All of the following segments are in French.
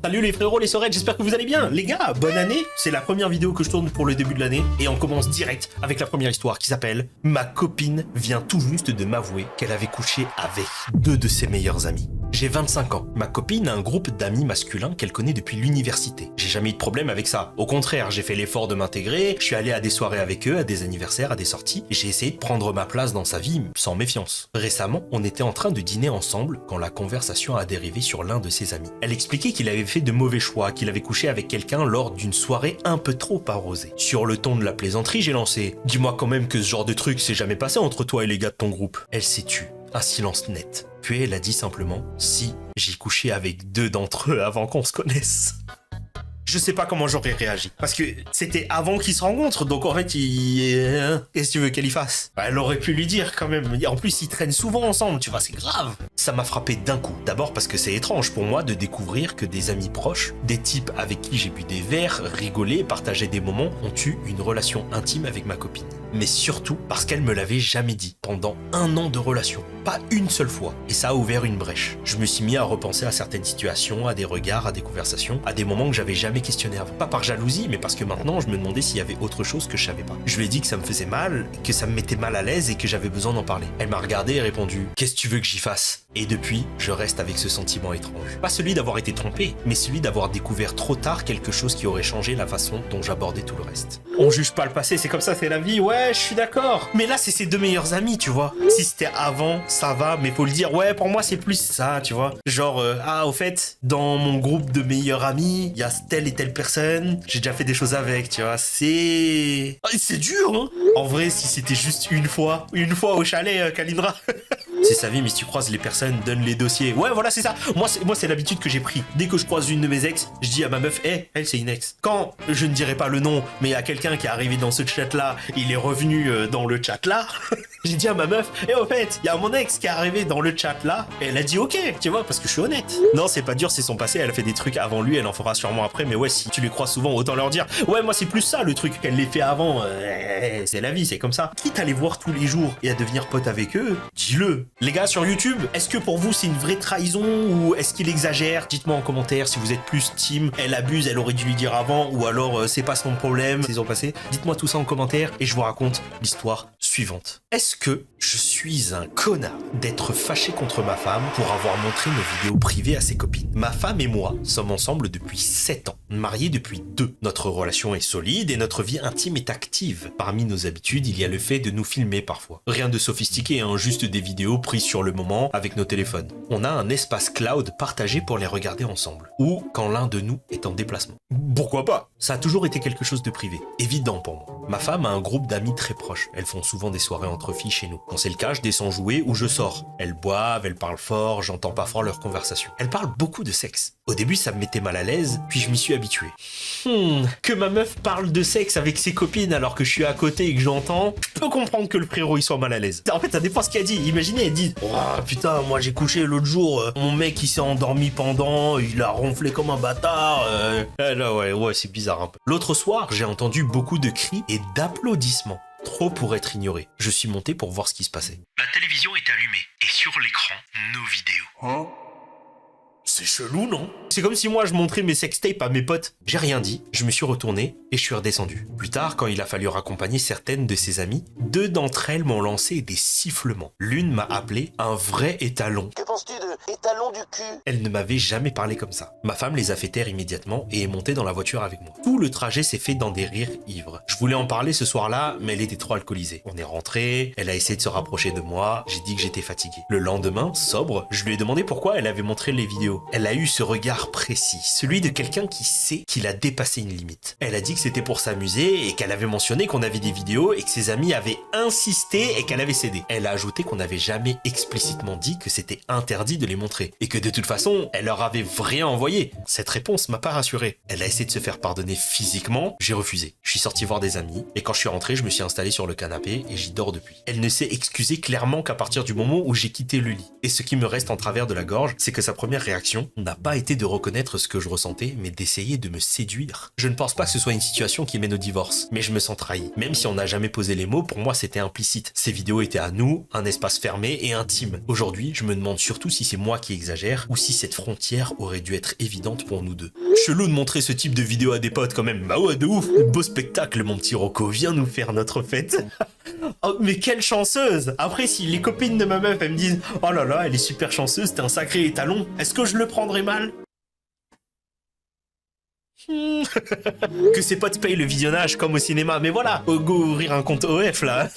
Salut les frérots, les sœurettes, j'espère que vous allez bien. Les gars, bonne année. C'est la première vidéo que je tourne pour le début de l'année et on commence direct avec la première histoire qui s'appelle « Ma copine vient tout juste de m'avouer qu'elle avait couché avec 2 de ses meilleurs amis ». J'ai 25 ans. Ma copine a un groupe d'amis masculins qu'elle connaît depuis l'université. J'ai jamais eu de problème avec ça. Au contraire, j'ai fait l'effort de m'intégrer, je suis allé à des soirées avec eux, à des anniversaires, à des sorties, et j'ai essayé de prendre ma place dans sa vie sans méfiance. Récemment, on était en train de dîner ensemble quand la conversation a dérivé sur l'un de ses amis. Elle expliquait qu'il avait fait de mauvais choix, qu'il avait couché avec quelqu'un lors d'une soirée un peu trop arrosée. Sur le ton de la plaisanterie, j'ai lancé « Dis-moi quand même que ce genre de truc s'est jamais passé entre toi et les gars de ton groupe ». Elle s'est tue. Un silence net. Puis elle a dit simplement « Si, j'ai couché avec 2 d'entre eux avant qu'on se connaisse ». Je sais pas comment j'aurais réagi. Parce que c'était avant qu'ils se rencontrent, donc en fait, qu'est-ce que tu veux qu'elle y fasse? Elle aurait pu lui dire quand même. En plus, ils traînent souvent ensemble, tu vois, c'est grave. Ça m'a frappé d'un coup. D'abord parce que c'est étrange pour moi de découvrir que des amis proches, des types avec qui j'ai bu des verres, rigolé, partagé des moments, ont eu une relation intime avec ma copine. Mais surtout parce qu'elle me l'avait jamais dit pendant 1 an de relation. Pas une seule fois. Et ça a ouvert une brèche. Je me suis mis à repenser à certaines situations, à des regards, à des conversations, à des moments que j'avais jamais questionné avant. Pas par jalousie, mais parce que maintenant, je me demandais s'il y avait autre chose que je savais pas. Je lui ai dit que ça me faisait mal, que ça me mettait mal à l'aise et que j'avais besoin d'en parler. Elle m'a regardé et répondu « Qu'est-ce que tu veux que j'y fasse ?» Et depuis, je reste avec ce sentiment étrange. Pas celui d'avoir été trompé, mais celui d'avoir découvert trop tard quelque chose qui aurait changé la façon dont j'abordais tout le reste. On juge pas le passé, c'est comme ça, c'est la vie, ouais, je suis d'accord. Mais là, c'est ses 2 meilleurs amis, tu vois. Si c'était avant, ça va, mais faut le dire, ouais, pour moi, c'est plus ça, tu vois. Genre, au fait, dans mon groupe de meilleurs amis, il y a telle et telle personne, j'ai déjà fait des choses avec, tu vois, c'est dur, hein. En vrai, si c'était juste une fois au chalet, Kalindra. C'est sa vie, mais si tu croises les personnes, donne les dossiers. Ouais, voilà, c'est ça. Moi, c'est l'habitude que j'ai pris. Dès que je croise une de mes ex, je dis à ma meuf, elle, c'est une ex. Quand, je ne dirai pas le nom, mais il y a quelqu'un qui est arrivé dans ce chat-là, il est revenu dans le chat-là, j'ai dit à ma meuf, au fait, il y a mon ex qui est arrivé dans le chat-là, et elle a dit ok, tu vois, parce que je suis honnête. Non, c'est pas dur, c'est son passé, elle a fait des trucs avant lui, elle en fera sûrement après, mais ouais, si tu les croises souvent, autant leur dire, ouais, moi, c'est plus ça, le truc qu'elle les fait avant, c'est la vie, c'est comme ça. Quitte à les voir tous les jours et à devenir pote avec eux, dis-le. Les gars, sur YouTube, est-ce que pour vous c'est une vraie trahison ou est-ce qu'il exagère? Dites-moi en commentaire si vous êtes plus team, elle abuse, elle aurait dû lui dire avant, ou alors c'est pas son problème, c'est son passé. Dites-moi tout ça en commentaire et je vous raconte l'histoire suivante. Est-ce que je suis un connard d'être fâché contre ma femme pour avoir montré nos vidéos privées à ses copines? Ma femme et moi sommes ensemble depuis 7 ans, mariés depuis 2. Notre relation est solide et notre vie intime est active. Parmi nos habitudes, il y a le fait de nous filmer parfois. Rien de sophistiqué, hein, juste des vidéos prises sur le moment avec nos téléphones. On a un espace cloud partagé pour les regarder ensemble. Ou quand l'un de nous est en déplacement. Pourquoi pas? Ça a toujours été quelque chose de privé, évident pour moi. Ma femme a un groupe d'amis très proches. Elles font souvent des soirées entre filles chez nous. Quand c'est le cas, je descends jouer ou je sors. Elles boivent, elles parlent fort, j'entends pas fort leurs conversations. Elles parlent beaucoup de sexe. Au début, ça me mettait mal à l'aise, puis je m'y suis habitué. Que ma meuf parle de sexe avec ses copines alors que je suis à côté et que j'entends, je peux comprendre que le frérot il soit mal à l'aise. En fait, ça dépend ce qu'elle dit. Imaginez, elle dit « Oh putain, moi j'ai couché l'autre jour, mon mec il s'est endormi pendant, il a ronflé comme un bâtard. » Là ouais, c'est bizarre un peu. L'autre soir, j'ai entendu beaucoup de cris et d'applaudissements. Trop pour être ignoré. Je suis monté pour voir ce qui se passait. La télévision est allumée et sur l'écran, nos vidéos. C'est chelou, non? C'est comme si moi je montrais mes sextapes à mes potes. J'ai rien dit, je me suis retourné et je suis redescendu. Plus tard, quand il a fallu raccompagner certaines de ses amies, 2 d'entre elles m'ont lancé des sifflements. L'une m'a appelé un vrai étalon. Que penses-tu de étalon du cul? Elle ne m'avait jamais parlé comme ça. Ma femme les a fait taire immédiatement et est montée dans la voiture avec moi. Tout le trajet s'est fait dans des rires ivres. Je voulais en parler ce soir-là, mais elle était trop alcoolisée. On est rentré, elle a essayé de se rapprocher de moi, j'ai dit que j'étais fatigué. Le lendemain, sobre, je lui ai demandé pourquoi elle avait montré les vidéos. Elle a eu ce regard précis, celui de quelqu'un qui sait qu'il a dépassé une limite. Elle a dit que c'était pour s'amuser et qu'elle avait mentionné qu'on avait des vidéos et que ses amis avaient insisté et qu'elle avait cédé. Elle a ajouté qu'on n'avait jamais explicitement dit que c'était interdit de les montrer et que de toute façon, elle leur avait rien envoyé. Cette réponse m'a pas rassuré. Elle a essayé de se faire pardonner physiquement, j'ai refusé. Je suis sorti voir des amis et quand je suis rentré, je me suis installé sur le canapé et j'y dors depuis. Elle ne s'est excusée clairement qu'à partir du moment où j'ai quitté le lit. Et ce qui me reste en travers de la gorge, c'est que sa première réaction réaction n'a pas été de reconnaître ce que je ressentais, mais d'essayer de me séduire. Je ne pense pas que ce soit une situation qui mène au divorce, mais je me sens trahi. Même si on n'a jamais posé les mots, pour moi c'était implicite. Ces vidéos étaient à nous, un espace fermé et intime. Aujourd'hui, je me demande surtout si c'est moi qui exagère ou si cette frontière aurait dû être évidente pour nous deux. Chelou de montrer ce type de vidéo à des potes quand même. Bah ouais, de ouf. Beau spectacle, mon petit Rocco, viens nous faire notre fête. Oh, mais quelle chanceuse! Après, si les copines de ma meuf, elles me disent « Oh là là, elle est super chanceuse, t'es un sacré étalon », est-ce que je le prendrais mal? Que ses potes payent le visionnage comme au cinéma, mais voilà, go ouvrir un compte OF là.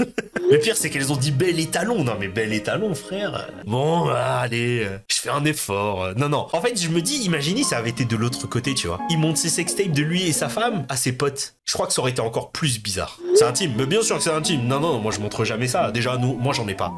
Le pire c'est qu'elles ont dit bel étalon, non mais bel étalon frère. Bon allez, je fais un effort. Non, en fait je me dis, imaginez ça avait été de l'autre côté tu vois. Il monte ses sextapes de lui et sa femme à ses potes. Je crois que ça aurait été encore plus bizarre. C'est intime, mais bien sûr que c'est intime. Non, moi je montre jamais ça. Déjà moi j'en ai pas.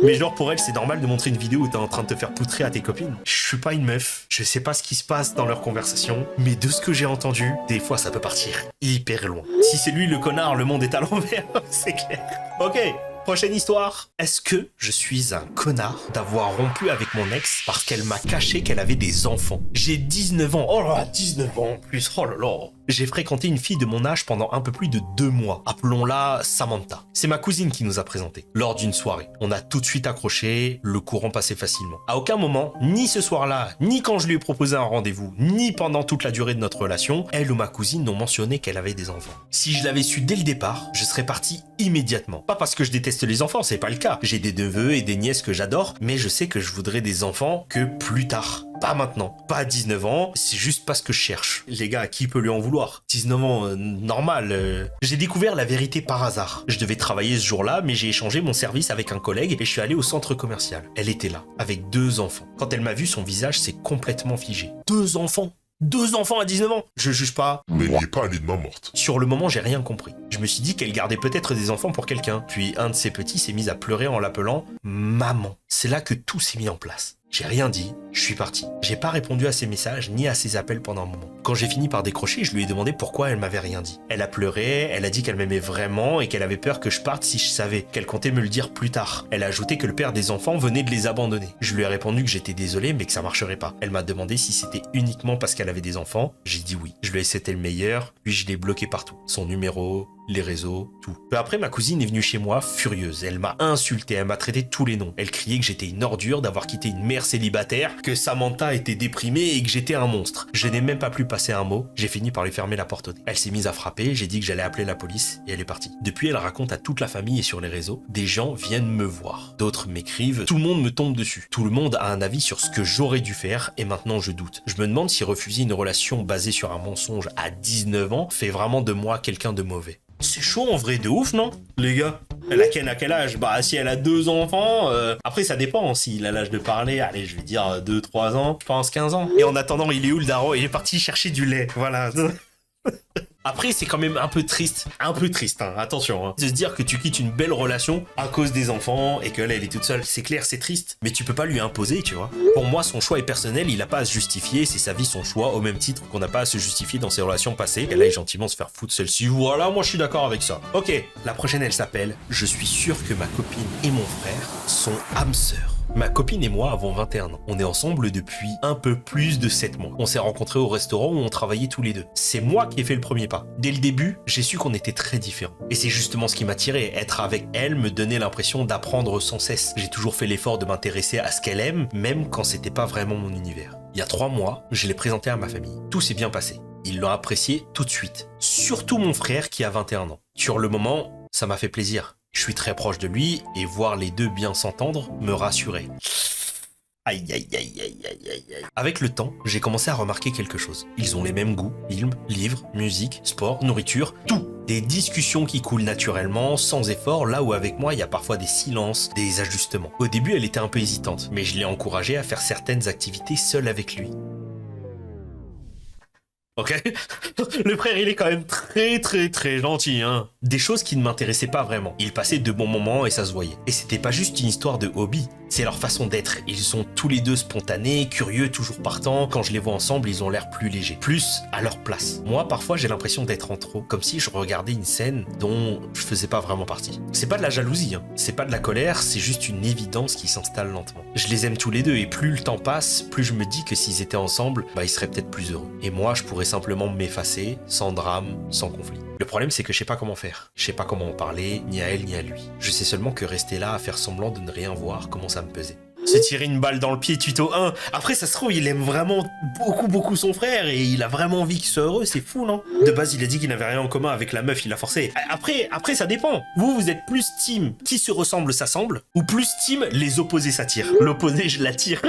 Mais genre pour elle c'est normal de montrer une vidéo où t'es en train de te faire poutrer à tes copines. Je suis pas une meuf, je sais pas ce qui se passe dans leur conversation, mais de ce que j'ai entendu, des fois ça peut partir hyper loin. Si c'est lui le connard, le monde est à l'envers, c'est clair. Ok, prochaine histoire. Est-ce que je suis un connard d'avoir rompu avec mon ex parce qu'elle m'a caché qu'elle avait des enfants? J'ai 19 ans, oh là, 19 ans en plus, oh là là. J'ai fréquenté une fille de mon âge pendant un peu plus de 2 mois. Appelons-la Samantha. C'est ma cousine qui nous a présentés. Lors d'une soirée, on a tout de suite accroché, le courant passait facilement. À aucun moment, ni ce soir-là, ni quand je lui ai proposé un rendez-vous, ni pendant toute la durée de notre relation, elle ou ma cousine n'ont mentionné qu'elle avait des enfants. Si je l'avais su dès le départ, je serais parti immédiatement. Pas parce que je déteste les enfants, c'est pas le cas. J'ai des neveux et des nièces que j'adore, mais je sais que je voudrais des enfants que plus tard. Pas maintenant, pas à 19 ans, c'est juste pas ce que je cherche. Les gars, qui peut lui en vouloir? 19 ans, normal. J'ai découvert la vérité par hasard. Je devais travailler ce jour-là, mais j'ai échangé mon service avec un collègue et je suis allé au centre commercial. Elle était là, avec 2 enfants. Quand elle m'a vu, son visage s'est complètement figé. 2 enfants! 2 enfants à 19 ans! Je juge pas. Mais elle n'y est pas allée de main morte. Sur le moment, j'ai rien compris. Je me suis dit qu'elle gardait peut-être des enfants pour quelqu'un. Puis un de ses petits s'est mis à pleurer en l'appelant « Maman ». C'est là que tout s'est mis en place. J'ai rien dit, je suis parti. J'ai pas répondu à ses messages ni à ses appels pendant un moment. Quand j'ai fini par décrocher, je lui ai demandé pourquoi elle m'avait rien dit. Elle a pleuré, elle a dit qu'elle m'aimait vraiment et qu'elle avait peur que je parte si je savais, qu'elle comptait me le dire plus tard. Elle a ajouté que le père des enfants venait de les abandonner. Je lui ai répondu que j'étais désolé mais que ça marcherait pas. Elle m'a demandé si c'était uniquement parce qu'elle avait des enfants. J'ai dit oui. Je lui ai souhaité le meilleur, puis je l'ai bloqué partout. Son numéro, les réseaux, tout. Peu après, ma cousine est venue chez moi furieuse. Elle m'a insulté, elle m'a traité de tous les noms. Elle criait que j'étais une ordure d'avoir quitté une mère célibataire, que Samantha était déprimée et que j'étais un monstre. Je n'ai même pas pu passer un mot, j'ai fini par lui fermer la porte au nez. Elle s'est mise à frapper, j'ai dit que j'allais appeler la police et elle est partie. Depuis, elle raconte à toute la famille et sur les réseaux, des gens viennent me voir. D'autres m'écrivent, tout le monde me tombe dessus. Tout le monde a un avis sur ce que j'aurais dû faire et maintenant je doute. Je me demande si refuser une relation basée sur un mensonge à 19 ans fait vraiment de moi quelqu'un de mauvais. C'est chaud en vrai de ouf, non? Les gars, elle a quel âge? Bah si elle a 2 enfants, après ça dépend, s'il a l'âge de parler, allez je vais dire 2-3 ans, je pense 15 ans. Et en attendant, il est où le daron? Il est parti chercher du lait, voilà. Après, c'est quand même un peu triste, hein, attention, hein, de se dire que tu quittes une belle relation à cause des enfants et que là, elle est toute seule. C'est clair, c'est triste, mais tu peux pas lui imposer, tu vois. Pour moi, son choix est personnel, il a pas à se justifier, c'est sa vie, son choix, au même titre qu'on n'a pas à se justifier dans ses relations passées. Elle aille gentiment se faire foutre celle-ci, voilà, moi je suis d'accord avec ça. Ok, la prochaine, elle s'appelle « Je suis sûr que ma copine et mon frère sont âmes sœurs ». Ma copine et moi avons 21 ans. On est ensemble depuis un peu plus de 7 mois. On s'est rencontrés au restaurant où on travaillait tous les deux. C'est moi qui ai fait le premier pas. Dès le début, j'ai su qu'on était très différents. Et c'est justement ce qui m'attirait. Être avec elle me donnait l'impression d'apprendre sans cesse. J'ai toujours fait l'effort de m'intéresser à ce qu'elle aime, même quand c'était pas vraiment mon univers. Il y a 3 mois, je l'ai présenté à ma famille. Tout s'est bien passé. Ils l'ont apprécié tout de suite. Surtout mon frère qui a 21 ans. Sur le moment, ça m'a fait plaisir. Je suis très proche de lui et voir les deux bien s'entendre me rassurait. Aïe aïe aïe aïe aïe aïe aïe. Avec le temps, j'ai commencé à remarquer quelque chose. Ils ont les mêmes goûts, films, livres, musique, sport, nourriture, tout. Des discussions qui coulent naturellement, sans effort, là où avec moi il y a parfois des silences, des ajustements. Au début elle était un peu hésitante, mais je l'ai encouragée à faire certaines activités seule avec lui. ok? Le frère, il est quand même très gentil, hein. Des choses qui ne m'intéressaient pas vraiment. Ils passaient de bons moments et ça se voyait. Et c'était pas juste une histoire de hobby, c'est leur façon d'être. Ils sont tous les deux spontanés, curieux, toujours partants. Quand je les vois ensemble, ils ont l'air plus légers, plus à leur place. Moi, parfois, j'ai l'impression d'être en trop, comme si je regardais une scène dont je faisais pas vraiment partie. C'est pas de la jalousie, hein. C'est pas de la colère, c'est juste une évidence qui s'installe lentement. Je les aime tous les deux et plus le temps passe, plus je me dis que s'ils étaient ensemble, ils seraient peut-être plus heureux. Et moi, je pourrais simplement m'effacer, sans drame, sans conflit. Le problème, c'est que je sais pas comment faire. Je sais pas comment en parler, ni à elle, ni à lui. Je sais seulement que rester là à faire semblant de ne rien voir commence à me peser. Se tirer une balle dans le pied, tuto 1. Après, ça se trouve, il aime vraiment beaucoup son frère et il a vraiment envie qu'il soit heureux, c'est fou, non? De base, il a dit qu'il n'avait rien en commun avec la meuf, il l'a forcé. Après, ça dépend. Vous êtes plus team qui se ressemble s'assemble ou plus team les opposés s'attirent. L'opposé, je l'attire.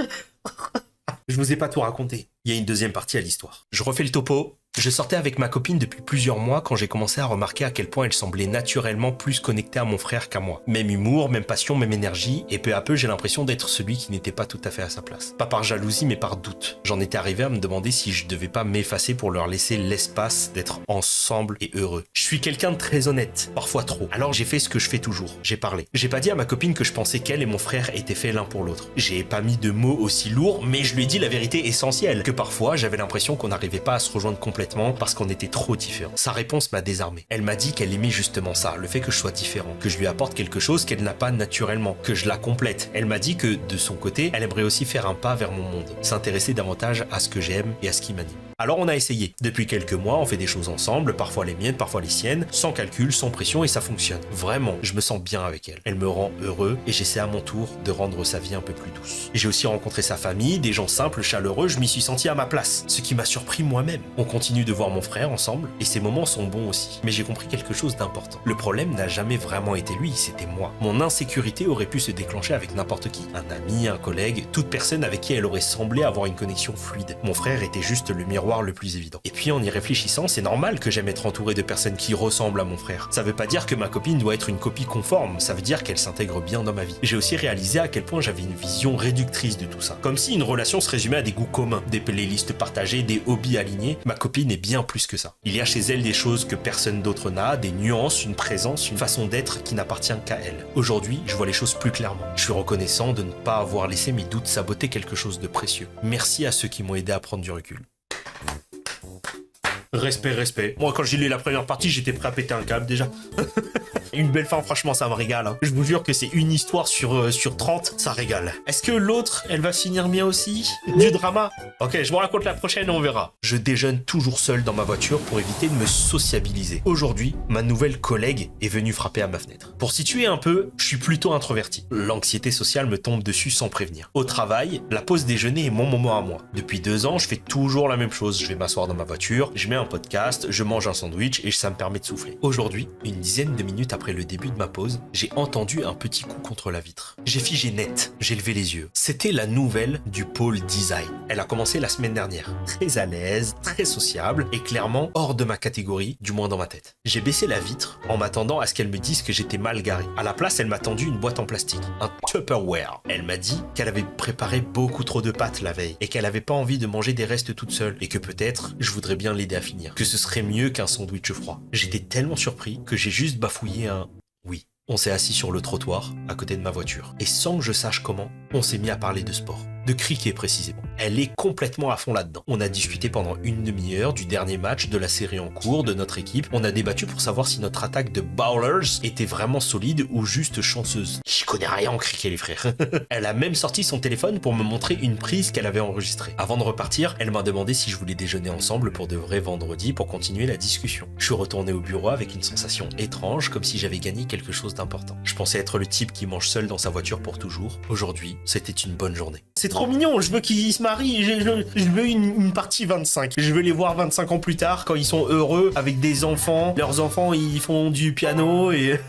Je vous ai pas tout raconté. Il y a une deuxième partie à l'histoire. Je refais le topo. Je sortais avec ma copine depuis plusieurs mois quand j'ai commencé à remarquer à quel point elle semblait naturellement plus connectée à mon frère qu'à moi. Même humour, même passion, même énergie, et peu à peu j'ai l'impression d'être celui qui n'était pas tout à fait à sa place. Pas par jalousie mais par doute. J'en étais arrivé à me demander si je devais pas m'effacer pour leur laisser l'espace d'être ensemble et heureux. Je suis quelqu'un de très honnête, parfois trop. Alors j'ai fait ce que je fais toujours, j'ai parlé. J'ai pas dit à ma copine que je pensais qu'elle et mon frère étaient faits l'un pour l'autre. J'ai pas mis de mots aussi lourds, mais je lui ai dit la vérité essentielle, que parfois j'avais l'impression qu'on n'arrivait pas à se rejoindre complètement parce qu'on était trop différents. Sa réponse m'a désarmé. Elle m'a dit qu'elle aimait justement ça, le fait que je sois différent, que je lui apporte quelque chose qu'elle n'a pas naturellement, que je la complète. Elle m'a dit que, de son côté, elle aimerait aussi faire un pas vers mon monde, s'intéresser davantage à ce que j'aime et à ce qui m'anime. Alors on a essayé. Depuis quelques mois, on fait des choses ensemble, parfois les miennes, parfois les siennes, sans calcul, sans pression, et ça fonctionne. Vraiment, je me sens bien avec elle. Elle me rend heureux, et j'essaie à mon tour de rendre sa vie un peu plus douce. J'ai aussi rencontré sa famille, des gens simples, chaleureux, je m'y suis senti à ma place, ce qui m'a surpris moi-même. On continue de voir mon frère ensemble, et ces moments sont bons aussi. Mais j'ai compris quelque chose d'important. Le problème n'a jamais vraiment été lui, c'était moi. Mon insécurité aurait pu se déclencher avec n'importe qui. Un ami, un collègue, toute personne avec qui elle aurait semblé avoir une connexion fluide. Mon frère était juste le miroir le plus évident. Et puis en y réfléchissant, c'est normal que j'aime être entouré de personnes qui ressemblent à mon frère. Ça veut pas dire que ma copine doit être une copie conforme, ça veut dire qu'elle s'intègre bien dans ma vie. J'ai aussi réalisé à quel point j'avais une vision réductrice de tout ça. Comme si une relation se résumait à des goûts communs, des playlists partagées, des hobbies alignés. Ma copine est bien plus que ça. Il y a chez elle des choses que personne d'autre n'a, des nuances, une présence, une façon d'être qui n'appartient qu'à elle. Aujourd'hui, je vois les choses plus clairement. Je suis reconnaissant de ne pas avoir laissé mes doutes saboter quelque chose de précieux. Merci à ceux qui m'ont aidé à prendre du recul. Respect. Moi, quand j'ai lu la première partie, j'étais prêt à péter un câble déjà. Une belle fin, franchement, ça me régale. Hein. Je vous jure que c'est une histoire sur 30, ça régale. Est-ce que l'autre, elle va finir bien aussi? Du drama? Ok, je vous raconte la prochaine et on verra. Je déjeune toujours seul dans ma voiture pour éviter de me sociabiliser. Aujourd'hui, ma nouvelle collègue est venue frapper à ma fenêtre. Pour situer un peu, je suis plutôt introverti. L'anxiété sociale me tombe dessus sans prévenir. Au travail, la pause déjeuner est mon moment à moi. Depuis 2 ans, je fais toujours la même chose. Je vais m'asseoir dans ma voiture, je mets un podcast, je mange un sandwich et ça me permet de souffler. Aujourd'hui, une dizaine de minutes après le début de ma pause, j'ai entendu un petit coup contre la vitre. J'ai figé net, j'ai levé les yeux. C'était la nouvelle du pôle design. Elle a commencé la semaine dernière. Très à l'aise, très sociable et clairement hors de ma catégorie, du moins dans ma tête. J'ai baissé la vitre en m'attendant à ce qu'elle me dise que j'étais mal garé. À la place, elle m'a tendu une boîte en plastique, un Tupperware. Elle m'a dit qu'elle avait préparé beaucoup trop de pâtes la veille et qu'elle avait pas envie de manger des restes toute seule et que peut-être je voudrais bien l'aider à finir. Que ce serait mieux qu'un sandwich froid. J'étais tellement surpris que j'ai juste bafouillé un oui. On s'est assis sur le trottoir, à côté de ma voiture. Et sans que je sache comment, on s'est mis à parler de sport. De cricket précisément. Elle est complètement à fond là-dedans. On a discuté pendant une demi-heure du dernier match de la série en cours, de notre équipe. On a débattu pour savoir si notre attaque de bowlers était vraiment solide ou juste chanceuse. Je connais rien en cricket les frères. Elle a même sorti son téléphone pour me montrer une prise qu'elle avait enregistrée. Avant de repartir, elle m'a demandé si je voulais déjeuner ensemble pour de vrai vendredi pour continuer la discussion. Je suis retourné au bureau avec une sensation étrange, comme si j'avais gagné quelque chose d'important. Je pensais être le type qui mange seul dans sa voiture pour toujours. Aujourd'hui, c'était une bonne journée. C'est trop mignon, je veux qu'ils se marient, je veux une partie 25. Je veux les voir 25 ans plus tard, quand ils sont heureux, avec des enfants. Leurs enfants, ils font du piano et...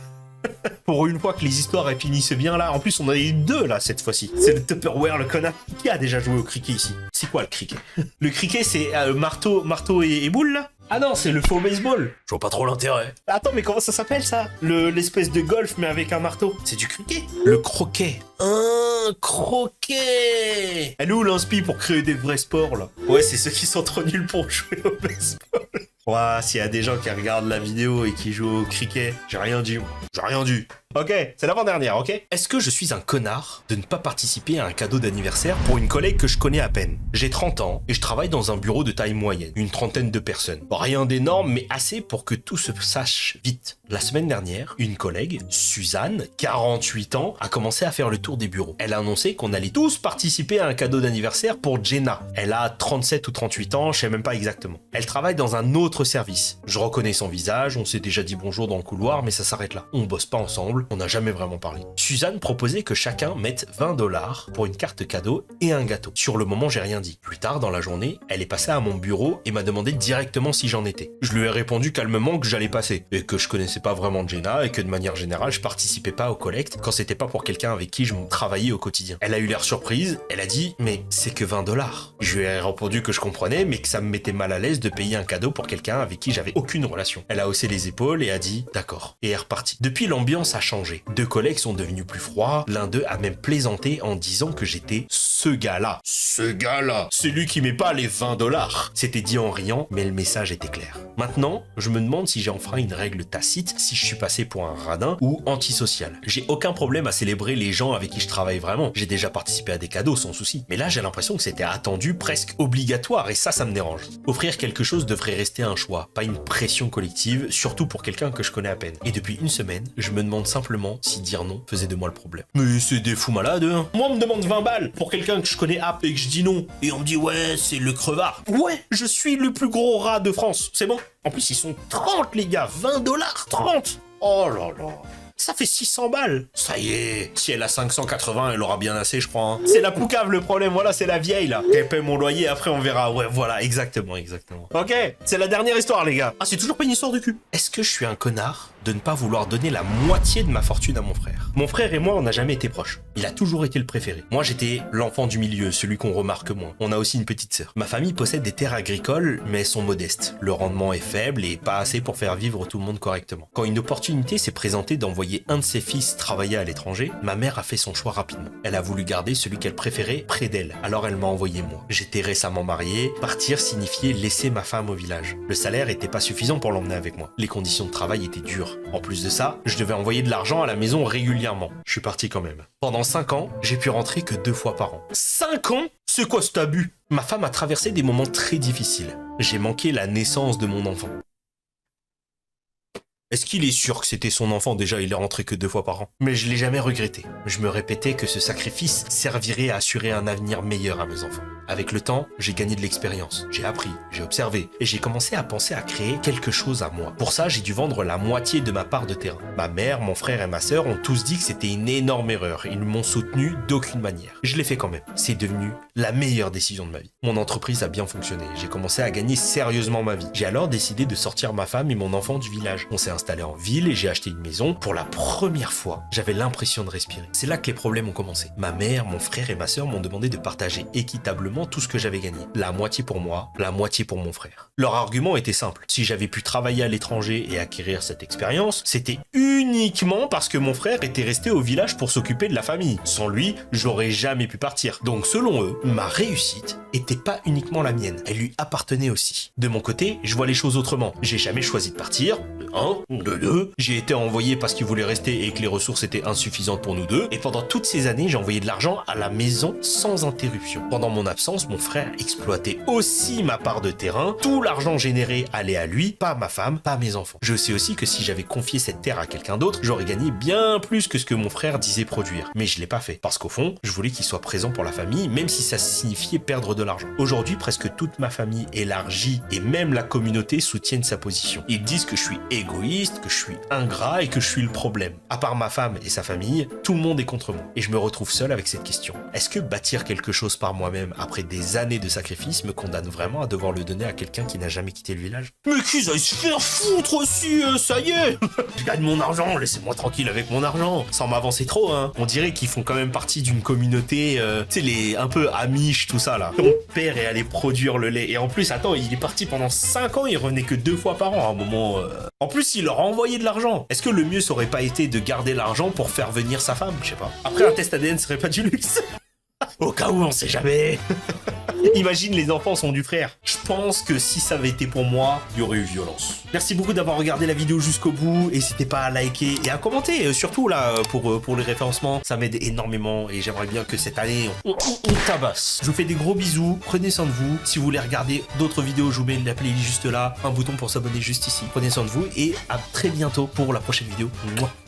Pour une fois que les histoires elles finissent bien là. En plus, on en a eu 2 là cette fois-ci. C'est le Tupperware, le connard. Qui a déjà joué au cricket ici? C'est quoi le cricket? Le cricket, c'est marteau et boule là? Ah non, c'est le faux baseball. Je vois pas trop l'intérêt. Attends, mais comment ça s'appelle ça? L'espèce de golf mais avec un marteau. C'est du cricket. Le croquet. Un croquet. Elle est où l'inspi pour créer des vrais sports là? Ouais, c'est ceux qui sont trop nuls pour jouer au baseball. Ouais, s'il y a des gens qui regardent la vidéo et qui jouent au cricket, j'ai rien dit. J'ai rien dit. Ok, c'est l'avant-dernière, ok? Est-ce que je suis un connard de ne pas participer à un cadeau d'anniversaire pour une collègue que je connais à peine? J'ai 30 ans et je travaille dans un bureau de taille moyenne, une trentaine de personnes. Rien d'énorme, mais assez pour que tout se sache vite. La semaine dernière, une collègue, Suzanne, 48 ans, a commencé à faire le tour des bureaux. Elle a annoncé qu'on allait tous participer à un cadeau d'anniversaire pour Jenna. Elle a 37 ou 38 ans, je sais même pas exactement. Elle travaille dans un autre service. Je reconnais son visage, on s'est déjà dit bonjour dans le couloir, mais ça s'arrête là. On bosse pas ensemble, on n'a jamais vraiment parlé. Suzanne proposait que chacun mette 20 $ pour une carte cadeau et un gâteau. Sur le moment, j'ai rien dit. Plus tard dans la journée, elle est passée à mon bureau et m'a demandé directement si j'en étais. Je lui ai répondu calmement que j'allais passer et que je connaissais pas vraiment Jenna et que de manière générale, je participais pas au collecte quand c'était pas pour quelqu'un avec qui je travaillais au quotidien. Elle a eu l'air surprise, elle a dit « Mais c'est que 20 $. » Je lui ai répondu que je comprenais, mais que ça me mettait mal à l'aise de payer un cadeau pour quelqu'un avec qui j'avais aucune relation. Elle a haussé les épaules et a dit « D'accord » et est repartie. Depuis, l'ambiance a changé. Deux collègues sont devenus plus froids, l'un d'eux a même plaisanté en disant que j'étais ce gars-là. Ce gars-là, celui qui met pas les 20 $. C'était dit en riant, mais le message était clair. Maintenant, je me demande si j'ai enfreint une règle tacite, si je suis passé pour un radin ou antisocial. J'ai aucun problème à célébrer les gens avec qui je travaille vraiment. J'ai déjà participé à des cadeaux sans souci. Mais là, j'ai l'impression que c'était attendu, presque obligatoire, et ça me dérange. Offrir quelque chose devrait rester un choix, pas une pression collective, surtout pour quelqu'un que je connais à peine. Et depuis une semaine, je me demande simplement si dire non faisait de moi le problème. Mais c'est des fous malades, hein. Moi, on me demande 20 balles pour quelqu'un que je connais et que je dis non. Et on me dit, ouais, c'est le crevard. Ouais, je suis le plus gros rat de France. C'est bon. En plus, ils sont 30, les gars. 20 $, 30. Oh là là. Ça fait 600 balles. Ça y est. Si elle a 580, elle aura bien assez, je crois. Hein. C'est la poucave le problème. Voilà, c'est la vieille, là. Elle paie mon loyer, après on verra. Ouais, voilà, exactement. Ok, c'est la dernière histoire, les gars. Ah, c'est toujours pas une histoire de cul. Est-ce que je suis un connard de ne pas vouloir donner la moitié de ma fortune à mon frère? Mon frère et moi, on n'a jamais été proches. Il a toujours été le préféré. Moi, j'étais l'enfant du milieu, celui qu'on remarque moins. On a aussi une petite sœur. Ma famille possède des terres agricoles, mais elles sont modestes. Le rendement est faible et pas assez pour faire vivre tout le monde correctement. Quand une opportunité s'est présentée d'envoyer un de ses fils travailler à l'étranger, ma mère a fait son choix rapidement. Elle a voulu garder celui qu'elle préférait près d'elle. Alors elle m'a envoyé moi. J'étais récemment marié. Partir signifiait laisser ma femme au village. Le salaire était pas suffisant pour l'emmener avec moi. Les conditions de travail étaient dures. En plus de ça, je devais envoyer de l'argent à la maison régulièrement. Je suis parti quand même. Pendant 5 ans, j'ai pu rentrer que 2 fois par an. 5 ans? C'est quoi cet abus? Ma femme a traversé des moments très difficiles. J'ai manqué la naissance de mon enfant. Est-ce qu'il est sûr que c'était son enfant? Déjà, il est rentré que 2 fois par an. Mais je l'ai jamais regretté. Je me répétais que ce sacrifice servirait à assurer un avenir meilleur à mes enfants. Avec le temps, j'ai gagné de l'expérience. J'ai appris, j'ai observé, et j'ai commencé à penser à créer quelque chose à moi. Pour ça, j'ai dû vendre la moitié de ma part de terrain. Ma mère, mon frère et ma sœur ont tous dit que c'était une énorme erreur. Ils ne m'ont soutenu d'aucune manière. Je l'ai fait quand même. C'est devenu la meilleure décision de ma vie. Mon entreprise a bien fonctionné. J'ai commencé à gagner sérieusement ma vie. J'ai alors décidé de sortir ma femme et mon enfant du village. On s'est installé en ville et j'ai acheté une maison. Pour la première fois, j'avais l'impression de respirer. C'est là que les problèmes ont commencé. Ma mère, mon frère et ma sœur m'ont demandé de partager équitablement tout ce que j'avais gagné. La moitié pour moi, la moitié pour mon frère. Leur argument était simple. Si j'avais pu travailler à l'étranger et acquérir cette expérience, c'était uniquement parce que mon frère était resté au village pour s'occuper de la famille. Sans lui, j'aurais jamais pu partir. Donc selon eux, ma réussite était pas uniquement la mienne. Elle lui appartenait aussi. De mon côté, je vois les choses autrement. J'ai jamais choisi de partir. De 1, de 2. J'ai été envoyé parce qu'il voulait rester et que les ressources étaient insuffisantes pour nous deux. Et pendant toutes ces années, j'ai envoyé de l'argent à la maison sans interruption. Pendant mon absence, mon frère exploitait aussi ma part de terrain. Tout l'argent généré allait à lui, pas à ma femme, pas à mes enfants. Je sais aussi que si j'avais confié cette terre à quelqu'un d'autre, j'aurais gagné bien plus que ce que mon frère disait produire. Mais je l'ai pas fait. Parce qu'au fond, je voulais qu'il soit présent pour la famille, même si ça signifiait perdre de l'argent. Aujourd'hui, presque toute ma famille élargie et même la communauté soutiennent sa position. Ils disent que je suis égoïste, égoïste, que je suis ingrat et que je suis le problème. À part ma femme et sa famille, tout le monde est contre moi. Et je me retrouve seul avec cette question. Est-ce que bâtir quelque chose par moi-même après des années de sacrifice me condamne vraiment à devoir le donner à quelqu'un qui n'a jamais quitté le village? Mais qu'ils aillent se faire foutre aussi, ça y est. Je gagne mon argent, laissez-moi tranquille avec mon argent. Sans m'avancer trop, hein. On dirait qu'ils font quand même partie d'une communauté, tu sais, les un peu amish, tout ça là. Ton père est allé produire le lait. Et en plus, attends, il est parti pendant 5 ans, il revenait que 2 fois par an à un moment. En plus, il leur a envoyé de l'argent. Est-ce que le mieux, ça aurait pas été de garder l'argent pour faire venir sa femme? Je sais pas. Après, un test ADN serait pas du luxe. Au cas où, on sait jamais. Imagine, les enfants sont du frère. Je pense que si ça avait été pour moi, il y aurait eu violence. Merci beaucoup d'avoir regardé la vidéo jusqu'au bout. N'hésitez pas à liker et à commenter. Surtout là, pour les référencements, ça m'aide énormément. Et j'aimerais bien que cette année, on tabasse. Je vous fais des gros bisous. Prenez soin de vous. Si vous voulez regarder d'autres vidéos, je vous mets la playlist juste là. Un bouton pour s'abonner juste ici. Prenez soin de vous et à très bientôt pour la prochaine vidéo.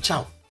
Ciao.